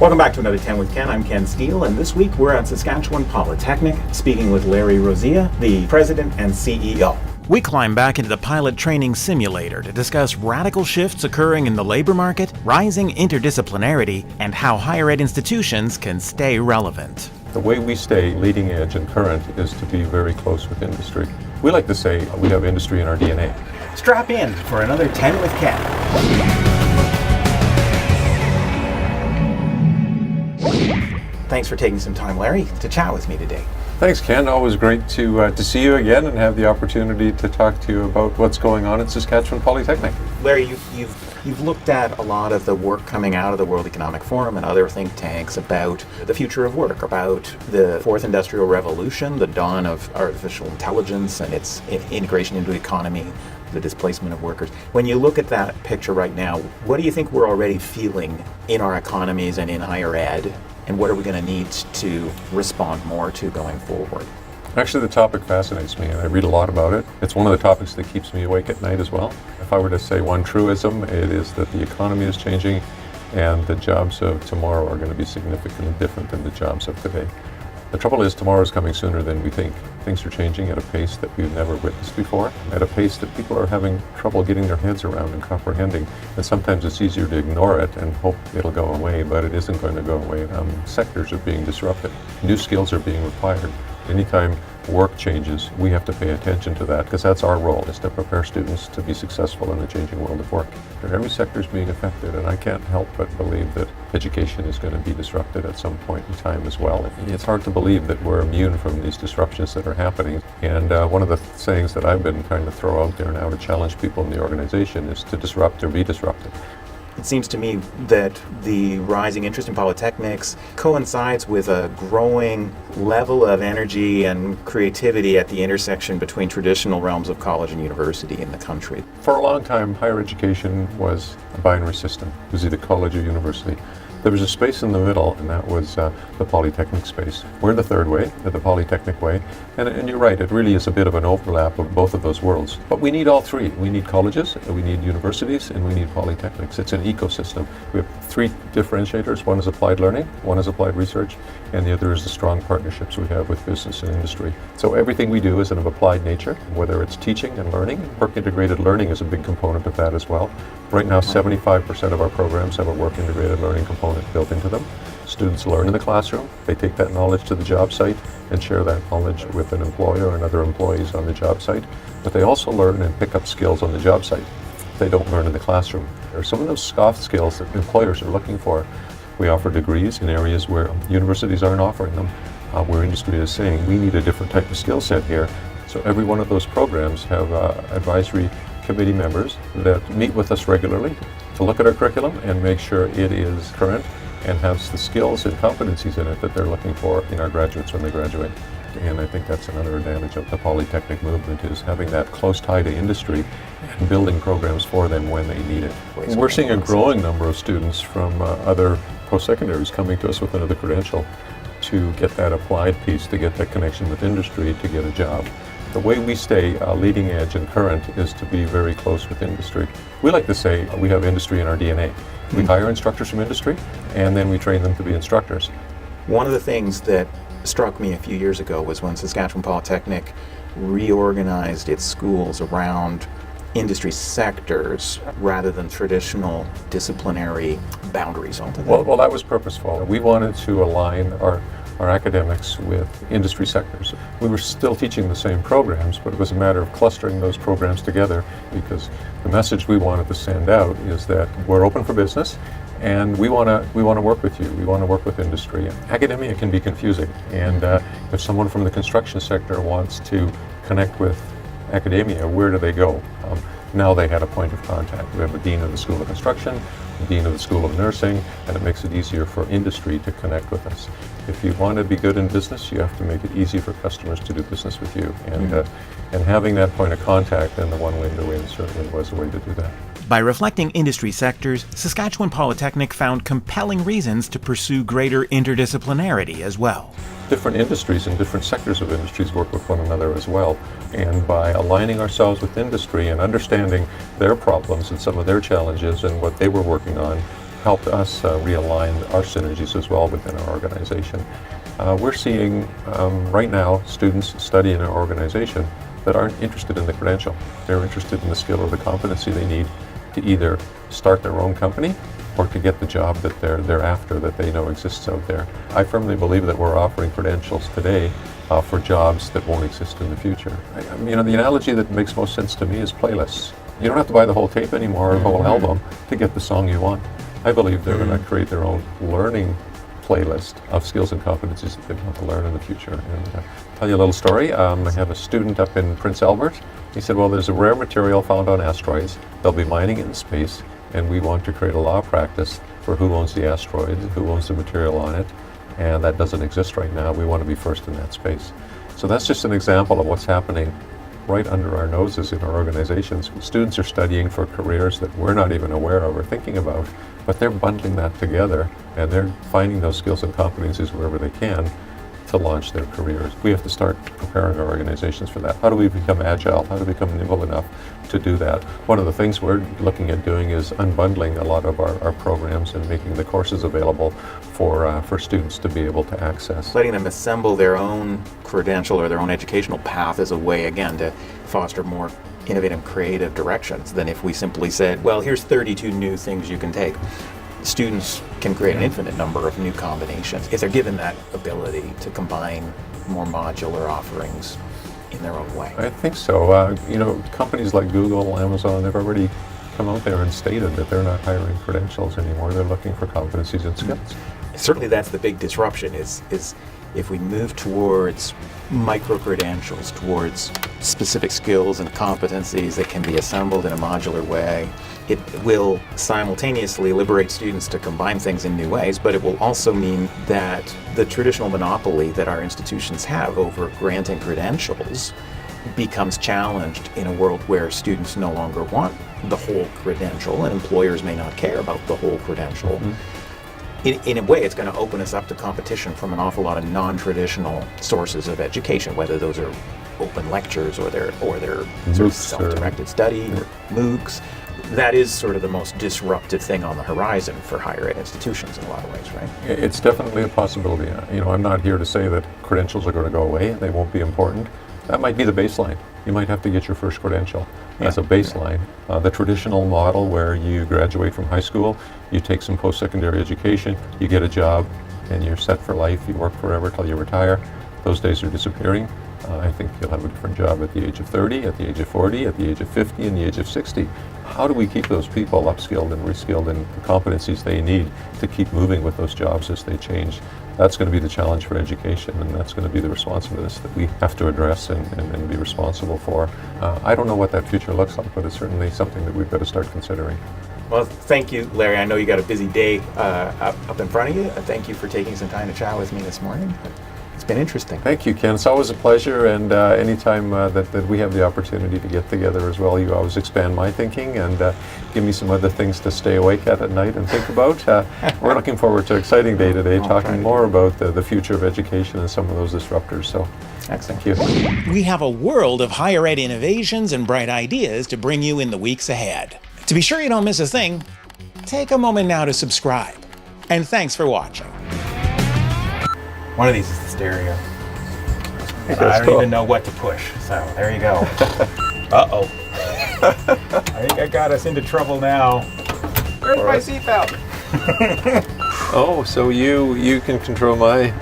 Welcome back to another 10 with Ken. I'm Ken Steele, and this week we're at Saskatchewan Polytechnic speaking with Larry Rosia, the president and CEO. We climb back into the pilot training simulator to discuss radical shifts occurring in the labor market, rising interdisciplinarity, and how higher ed institutions can stay relevant. The way we stay leading edge and current is to be very close with industry. We like to say we have industry in our DNA. Strap in for another 10 with Ken. Thanks for taking some time, Larry, to chat with me today. Thanks, Ken. Always great to see you again and have the opportunity to talk to you about what's going on at Saskatchewan Polytechnic. Larry, you've looked at a lot of the work coming out of the World Economic Forum and other think tanks about the future of work, about the fourth industrial revolution, the dawn of artificial intelligence and its integration into the economy, the displacement of workers. When you look at that picture right now, what do you think we're already feeling in our economies and in higher ed? And what are we going to need to respond more to going forward? Actually, the topic fascinates me, and I read a lot about it. It's one of the topics that keeps me awake at night as well. If I were to say one truism, it is that the economy is changing and the jobs of tomorrow are going to be significantly different than the jobs of today. The trouble is, tomorrow is coming sooner than we think. Things are changing at a pace that we've never witnessed before, at a pace that people are having trouble getting their heads around and comprehending. And sometimes it's easier to ignore it and hope it'll go away, but it isn't going to go away. Sectors are being disrupted. New skills are being required. Anytime work changes, we have to pay attention to that because that's our role, is to prepare students to be successful in the changing world of work. And every sector is being affected, and I can't help but believe that education is going to be disrupted at some point in time as well. It's hard to believe that we're immune from these disruptions that are happening. And one of the sayings that I've been trying to throw out there now to challenge people in the organization is to disrupt or be disrupted. It seems to me that the rising interest in polytechnics coincides with a growing level of energy and creativity at the intersection between traditional realms of college and university in the country. For a long time, higher education was a binary system. It was either college or university. There was a space in the middle, and that was the Polytechnic space. We're the third way, the Polytechnic way, and you're right, it really is a bit of an overlap of both of those worlds. But we need all three. We need colleges, we need universities, and we need polytechnics. It's an ecosystem. We have three differentiators. One is applied learning, one is applied research, and the other is the strong partnerships we have with business and industry. So everything we do is of applied nature, whether it's teaching and learning. Work-integrated learning is a big component of that as well. Right now, 75% of our programs have a work-integrated learning component built into them. Students learn in the classroom, they take that knowledge to the job site and share that knowledge with an employer and other employees on the job site, but they also learn and pick up skills on the job site. They don't learn in the classroom. There are some of those soft skills that employers are looking for. We offer degrees in areas where universities aren't offering them, where industry is saying we need a different type of skill set here. So every one of those programs have advisory committee members that meet with us regularly to look at our curriculum and make sure it is current and has the skills and competencies in it that they're looking for in our graduates when they graduate. And I think that's another advantage of the Polytechnic movement, is having that close tie to industry and building programs for them when they need it. We're seeing a growing number of students from other post-secondaries coming to us with another credential to get that applied piece, to get that connection with industry, to get a job. The way we stay leading edge and current is to be very close with industry. We like to say we have industry in our DNA. We hire instructors from industry, and then we train them to be instructors. One of the things that struck me a few years ago was when Saskatchewan Polytechnic reorganized its schools around industry sectors rather than traditional disciplinary boundaries altogether. Well, that was purposeful. We wanted to align our academics with industry sectors. We were still teaching the same programs, but it was a matter of clustering those programs together, because the message we wanted to send out is that we're open for business and we want to work with you. We want to work with industry. Academia can be confusing, and if someone from the construction sector wants to connect with academia, where do they go? Now they had a point of contact. We have a dean of the School of Construction, a dean of the School of Nursing, and it makes it easier for industry to connect with us. If you want to be good in business, you have to make it easy for customers to do business with you. And having that point of contact and the one window in certainly was a way to do that. By reflecting industry sectors, Saskatchewan Polytechnic found compelling reasons to pursue greater interdisciplinarity as well. Different industries and different sectors of industries work with one another as well. And by aligning ourselves with industry and understanding their problems and some of their challenges and what they were working on, helped us realign our synergies as well within our organization. We're seeing right now students study in our organization that aren't interested in the credential. They're interested in the skill or the competency they need to either start their own company or to get the job that they're after, that they know exists out there. I firmly believe that we're offering credentials today for jobs that won't exist in the future. The analogy that makes most sense to me is playlists. You don't have to buy the whole tape anymore or the whole album to get the song you want. I believe they're going to create their own learning playlist of skills and competencies that they want to learn in the future. And tell you a little story. I have a student up in Prince Albert. He said, well, there's a rare material found on asteroids. They'll be mining it in space, and we want to create a law practice for who owns the asteroid, who owns the material on it, and that doesn't exist right now. We want to be first in that space. So that's just an example of what's happening right under our noses in our organizations. Students are studying for careers that we're not even aware of or thinking about, but they're bundling that together and they're finding those skills and competencies wherever they can to launch their careers. We have to start preparing our organizations for that. How do we become agile? How do we become nimble enough to do that? One of the things we're looking at doing is unbundling a lot of our programs and making the courses available for students to be able to access. Letting them assemble their own credential or their own educational path is a way, again, to foster more innovative, creative directions than if we simply said, well, here's 32 new things you can take. Students can create an infinite number of new combinations if they're given that ability to combine more modular offerings in their own way. I think so. Companies like Google, Amazon, they've already come out there and stated that they're not hiring credentials anymore. They're looking for competencies and skills. Certainly that's the big disruption is if we move towards micro-credentials, towards specific skills and competencies that can be assembled in a modular way, it will simultaneously liberate students to combine things in new ways, but it will also mean that the traditional monopoly that our institutions have over granting credentials becomes challenged in a world where students no longer want the whole credential and employers may not care about the whole credential. Mm-hmm. In a way, it's going to open us up to competition from an awful lot of non-traditional sources of education, whether those are open lectures or they're sort of self-directed study or MOOCs. That is sort of the most disruptive thing on the horizon for higher ed institutions in a lot of ways, right? It's definitely a possibility. I'm not here to say that credentials are going to go away. They won't be important. That might be the baseline. You might have to get your first credential as a baseline. The traditional model where you graduate from high school, you take some post-secondary education, you get a job, and you're set for life. You work forever till you retire. Those days are disappearing. I think you'll have a different job at the age of 30, at the age of 40, at the age of 50, and the age of 60. How do we keep those people upskilled and reskilled in the competencies they need to keep moving with those jobs as they change? That's going to be the challenge for education, and that's going to be the responsibility that we have to address and be responsible for. I don't know what that future looks like, but it's certainly something that we've got to start considering. Well, thank you, Larry. I know you got a busy day up in front of you. Thank you for taking some time to chat with me this morning. It's been interesting. Thank you, Ken. It's always a pleasure, and anytime that we have the opportunity to get together as well, you always expand my thinking and give me some other things to stay awake at night and think about. We're looking forward to an exciting day today, talking more about the future of education and some of those disruptors. So, excellent. Thank you. We have a world of higher ed innovations and bright ideas to bring you in the weeks ahead. To be sure you don't miss a thing, take a moment now to subscribe. And thanks for watching. One of these is the stereo. I don't even know what to push, so there you go. Uh-oh. I think I got us into trouble now. Where's my seatbelt? Oh, so you can control my...